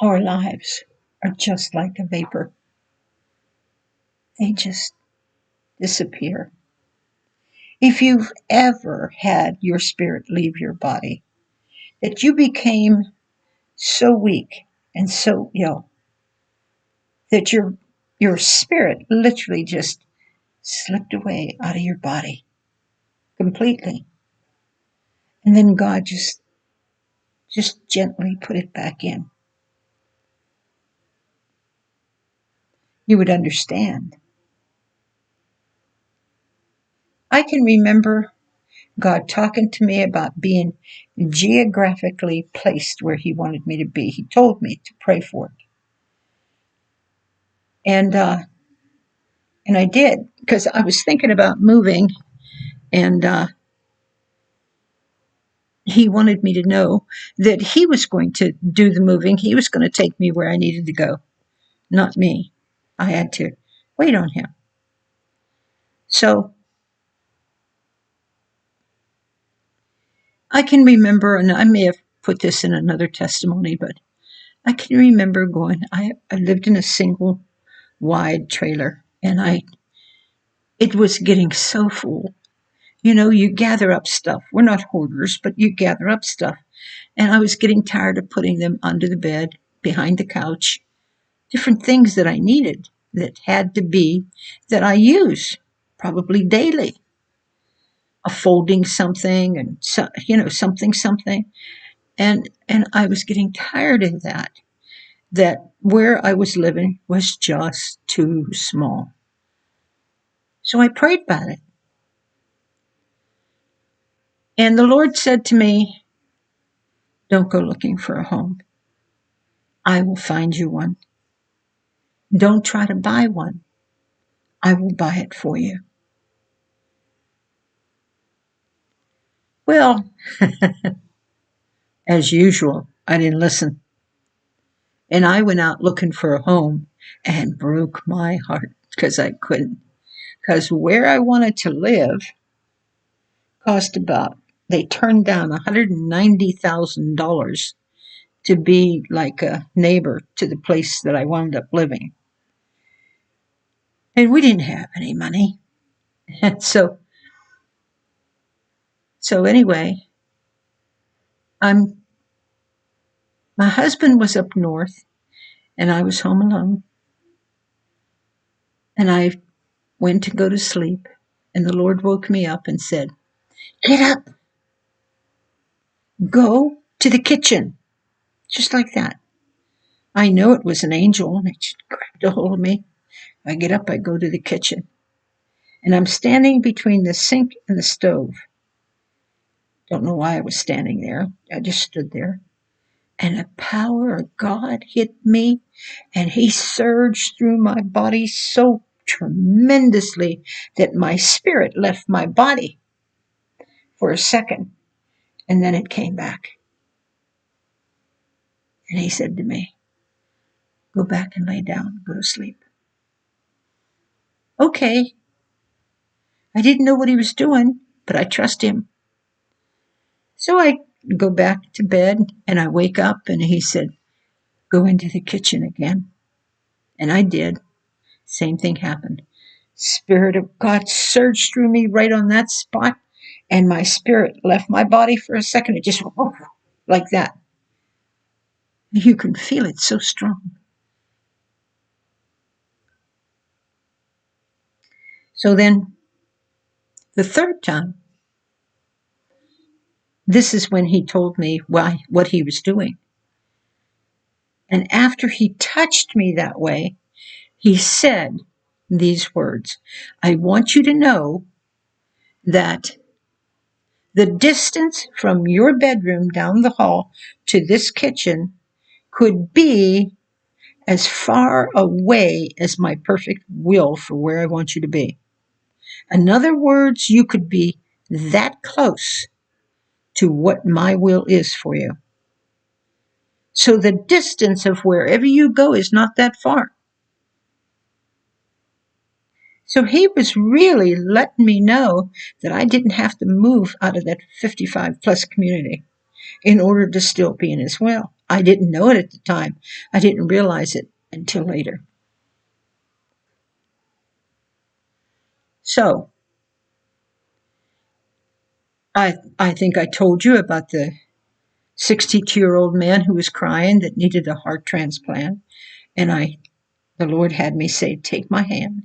Our lives are just like a vapor. They just disappear. If you've ever had your spirit leave your body, that you became so weak and so ill that your spirit literally just slipped away out of your body completely. And then God just gently put it back in. You would understand. I can remember God talking to me about being geographically placed where He wanted me to be. He told me to pray for it. And I did, because I was thinking about moving, and He wanted me to know that He was going to do the moving. He was going to take me where I needed to go, not me. I had to wait on Him. So I can remember, and I may have put this in another testimony, but I can remember going, I lived in a single wide trailer, and it was getting so full. You know, you gather up stuff. We're not hoarders, but you gather up stuff. And I was getting tired of putting them under the bed, behind the couch, different things that I needed that had to be, that I use probably daily. A folding something and, so, something. And I was getting tired of that where I was living was just too small. So I prayed about it. And the Lord said to me, don't go looking for a home. I will find you one. Don't try to buy one. I will buy it for you. Well, as usual, I didn't listen. And I went out looking for a home and broke my heart because I couldn't. Because where I wanted to live cost about, they turned down $190,000 to be like a neighbor to the place that I wound up living. And we didn't have any money. And so anyway, my husband was up north and I was home alone. And I went to go to sleep, and the Lord woke me up and said, get up, go to the kitchen. Just like that. I know it was an angel, and it just grabbed a hold of me. I get up, I go to the kitchen, and I'm standing between the sink and the stove. Don't know why I was standing there. I just stood there. And the power of God hit me, and He surged through my body so tremendously that my spirit left my body for a second, and then it came back. And He said to me, go back and lay down, go to sleep. Okay. I didn't know what He was doing, but I trust Him. So I go back to bed, and I wake up, and He said, go into the kitchen again. And I did. Same thing happened. Spirit of God surged through me right on that spot, and my spirit left my body for a second. It just went like that. You can feel it so strong. So then, the third time, this is when He told me what He was doing. And after He touched me that way, He said these words, I want you to know that the distance from your bedroom down the hall to this kitchen could be as far away as my perfect will for where I want you to be. In other words, you could be that close to what my will is for you. So the distance of wherever you go is not that far. So He was really letting me know that I didn't have to move out of that 55 plus community in order to still be in His will. I didn't know it at the time. I didn't realize it until later. So I think I told you about the 62-year-old man who was crying that needed a heart transplant. And the Lord had me say, take my hand.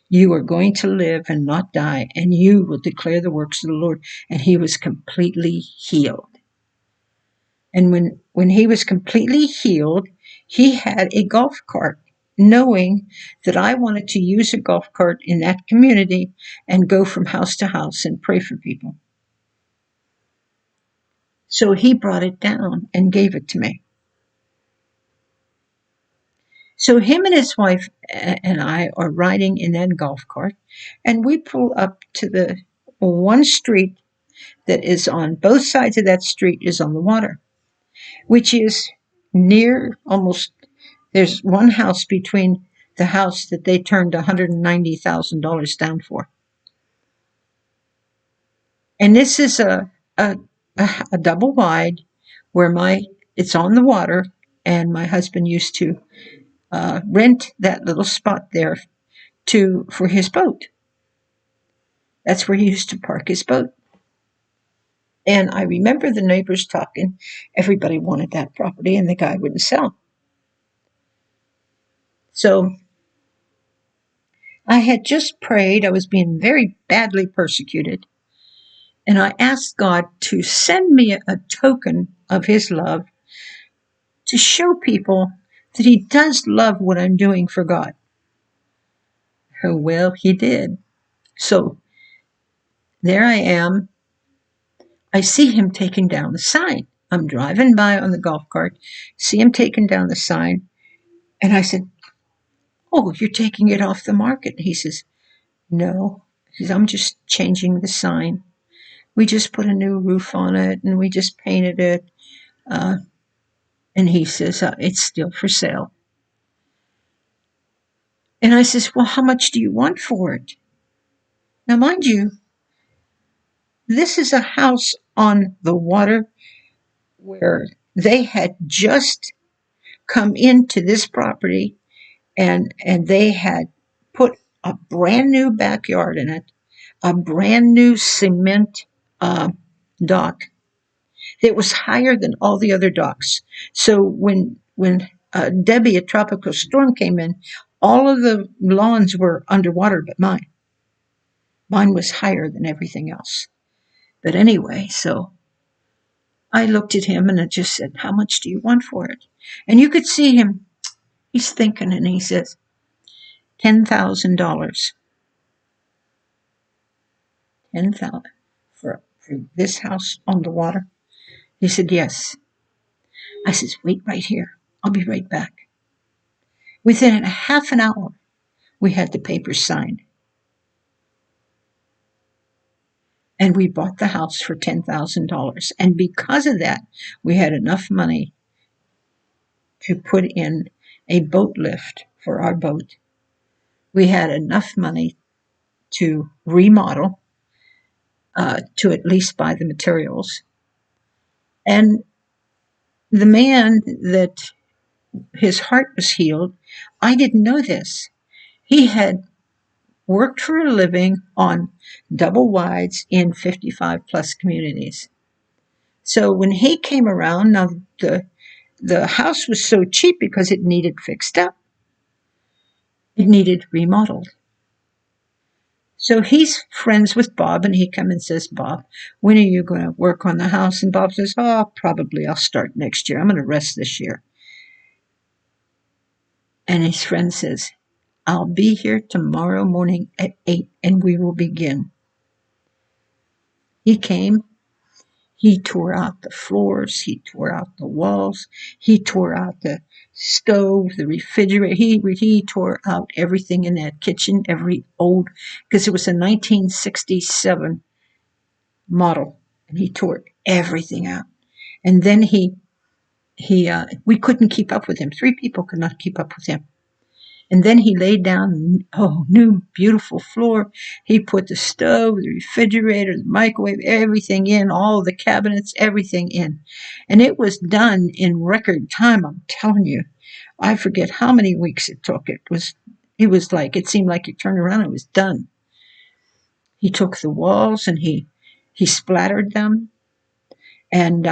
You are going to live and not die, and you will declare the works of the Lord. And he was completely healed. And when he was completely healed, he had a golf cart, knowing that I wanted to use a golf cart in that community and go from house to house and pray for people. So he brought it down and gave it to me. So him and his wife and I are riding in that golf cart, and we pull up to the one street that is on both sides of that street is on the water, which is near almost, there's one house between the house that they turned $190,000 down for. And this is a double wide where it's on the water, and my husband used to rent that little spot there for his boat. That's where he used to park his boat. And I remember the neighbors talking. Everybody wanted that property, and the guy wouldn't sell. So I had just prayed. I was being very badly persecuted. And I asked God to send me a token of his love to show people that he does love what I'm doing for God. Oh, well, he did. So there I am. I see him taking down the sign. I'm driving by on the golf cart, see him taking down the sign. And I said, oh, you're taking it off the market. And he says, no. He says, I'm just changing the sign. We just put a new roof on it, and we just painted it. And he says, it's still for sale. And I says, well, how much do you want for it? Now, mind you, this is a house on the water where they had just come into this property, and they had put a brand new backyard in it, a brand new cement dock that was higher than all the other docks. So when Debbie, a tropical storm, came in, all of the lawns were underwater but mine. Mine was higher than everything else. But anyway, so I looked at him and I just said, how much do you want for it? And you could see him. He's thinking, and he says, $10,000. $10,000 for this house on the water? He said, yes. I said, wait right here. I'll be right back. Within a half an hour, we had the papers signed. And we bought the house for $10,000. And because of that, we had enough money to put in a boat lift for our boat. We had enough money to remodel, to at least buy the materials. And the man that his heart was healed, I didn't know this. He had worked for a living on double wides in 55 plus communities. So when he came around, now the house was so cheap because it needed fixed up. It needed remodeled. So he's friends with Bob, and he comes and says, Bob, when are you going to work on the house? And Bob says, oh, probably I'll start next year. I'm going to rest this year. And his friend says, I'll be here tomorrow morning at 8 and we will begin. He came. He tore out the floors. He tore out the walls. He tore out the stove, the refrigerator. He tore out everything in that kitchen, every old, because it was a 1967 model, and he tore everything out. And then we couldn't keep up with him. 3 people could not keep up with him. And then he laid down, new beautiful floor. He put the stove, the refrigerator, the microwave, everything in, all the cabinets, everything in. And it was done in record time, I'm telling you. I forget how many weeks it took. It seemed like it turned around and it was done. He took the walls and he splattered them and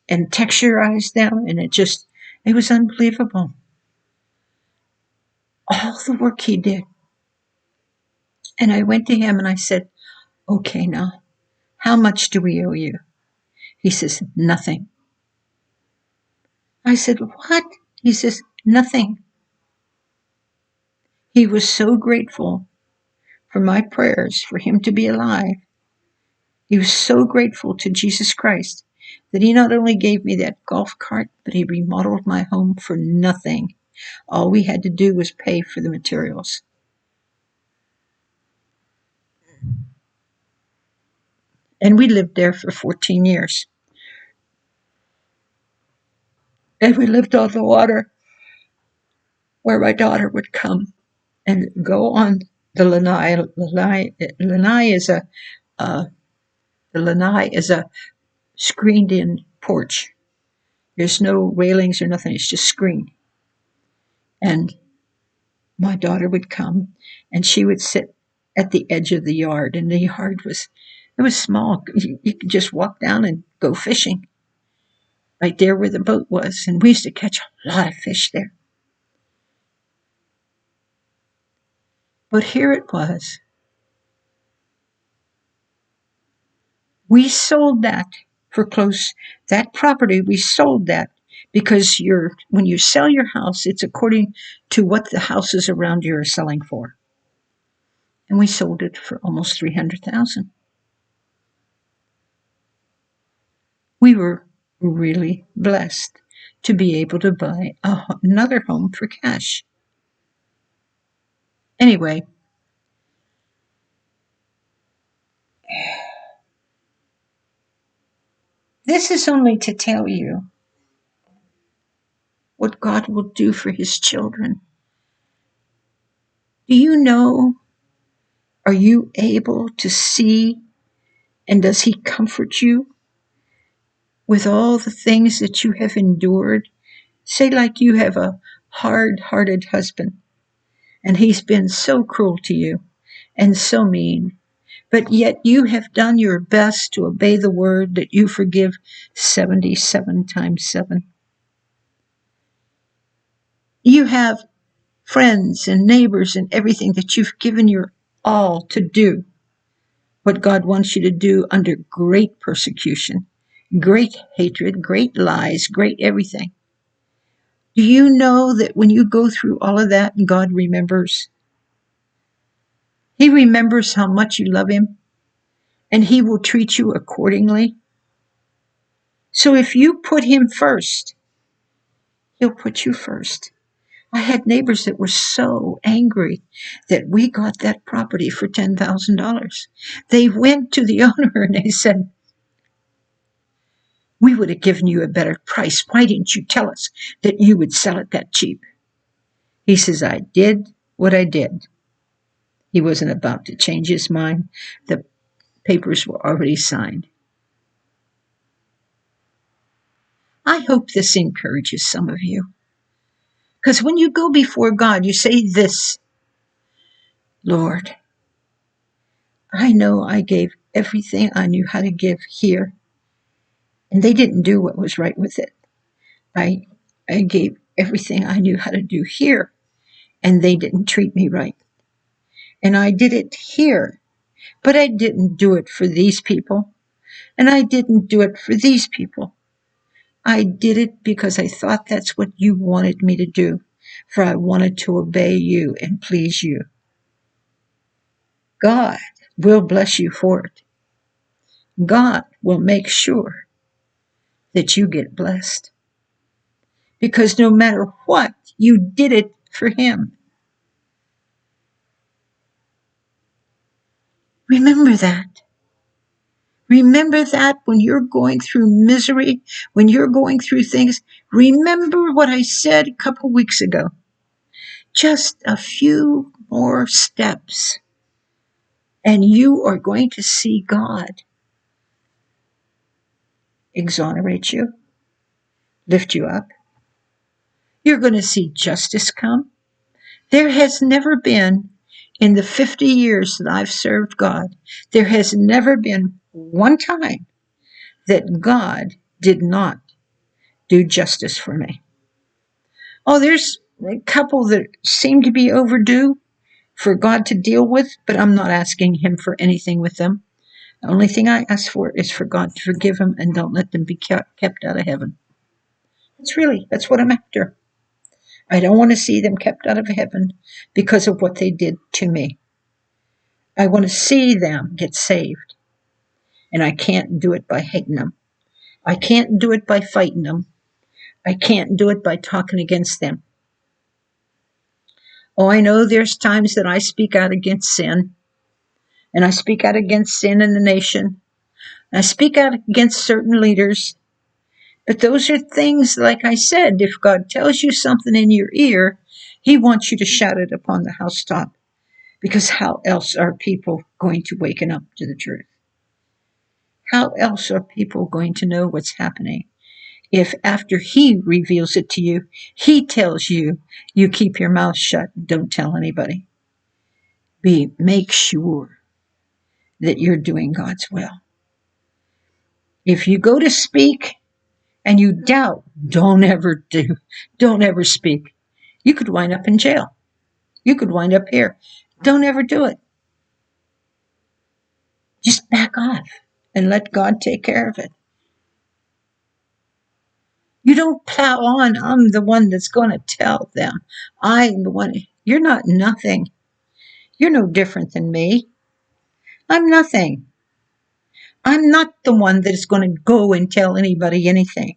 texturized them, and it was unbelievable. All the work he did. And I went to him and I said, "Okay, now, how much do we owe you?" He says, "Nothing." I said, "What?" He says, "Nothing." He was so grateful for my prayers for him to be alive. He was so grateful to Jesus Christ that he not only gave me that golf cart, but he remodeled my home for nothing. All we had to do was pay for the materials. And we lived there for 14 years. And we lived on the water where my daughter would come and go on the lanai. The lanai is a screened-in porch. There's no railings or nothing. It's just screened. And my daughter would come, and she would sit at the edge of the yard. And the yard was small. You could just walk down and go fishing right there where the boat was. And we used to catch a lot of fish there. But here it was. We sold that that property. We sold that because when you sell your house, it's according to what the houses around you are selling for. And we sold it for almost $300,000. We were really blessed to be able to buy another home for cash. Anyway, this is only to tell you what God will do for his children. Do you know? Are you able to see? And does he comfort you with all the things that you have endured? Say like you have a hard-hearted husband, and he's been so cruel to you and so mean, but yet you have done your best to obey the word that you forgive 77 times 7. You have friends and neighbors and everything that you've given your all to do what God wants you to do under great persecution, great hatred, great lies, great everything. Do you know that when you go through all of that, God remembers? He remembers how much you love him, and he will treat you accordingly. So if you put him first, he'll put you first. I had neighbors that were so angry that we got that property for $10,000. They went to the owner and they said, "We would have given you a better price. Why didn't you tell us that you would sell it that cheap?" He says, "I did what I did." He wasn't about to change his mind. The papers were already signed. I hope this encourages some of you. Because when you go before God, you say this: "Lord, I know I gave everything I knew how to give here, and they didn't do what was right with it. I gave everything I knew how to do here, and they didn't treat me right. And I did it here, but I didn't do it for these people, and I didn't do it for these people. I did it because I thought that's what you wanted me to do, for I wanted to obey you and please you. God will bless you for it. God will make sure that you get blessed. Because no matter what, you did it for him." Remember that. Remember that when you're going through misery, when you're going through things. Remember what I said a couple weeks ago. Just a few more steps, and you are going to see God exonerate you, lift you up. You're going to see justice come. There has never been, in the 50 years that I've served God, there has never been one time that God did not do justice for me. Oh, there's a couple that seem to be overdue for God to deal with, but I'm not asking Him for anything with them. The only thing I ask for is for God to forgive them and don't let them be kept out of heaven. That's what I'm after. I don't want to see them kept out of heaven because of what they did to me. I want to see them get saved. And I can't do it by hating them. I can't do it by fighting them. I can't do it by talking against them. Oh, I know there's times that I speak out against sin. And I speak out against sin in the nation. I speak out against certain leaders. But those are things, like I said, if God tells you something in your ear, He wants you to shout it upon the housetop. Because how else are people going to waken up to the truth? How else are people going to know what's happening? If after He reveals it to you, He tells you, you keep your mouth shut and don't tell anybody. Make sure that you're doing God's will. If you go to speak and you doubt, don't ever speak. You could wind up in jail. You could wind up here. Don't ever do it. Just back off and let God take care of it. You don't plow on. I'm the one that's going to tell them. I'm the one. You're not nothing. You're no different than me. I'm nothing. I'm not the one that is going to go and tell anybody anything.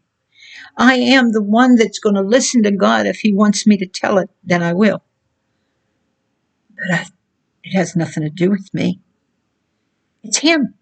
I am the one that's going to listen to God. If He wants me to tell it, then I will. But it has nothing to do with me. It's Him.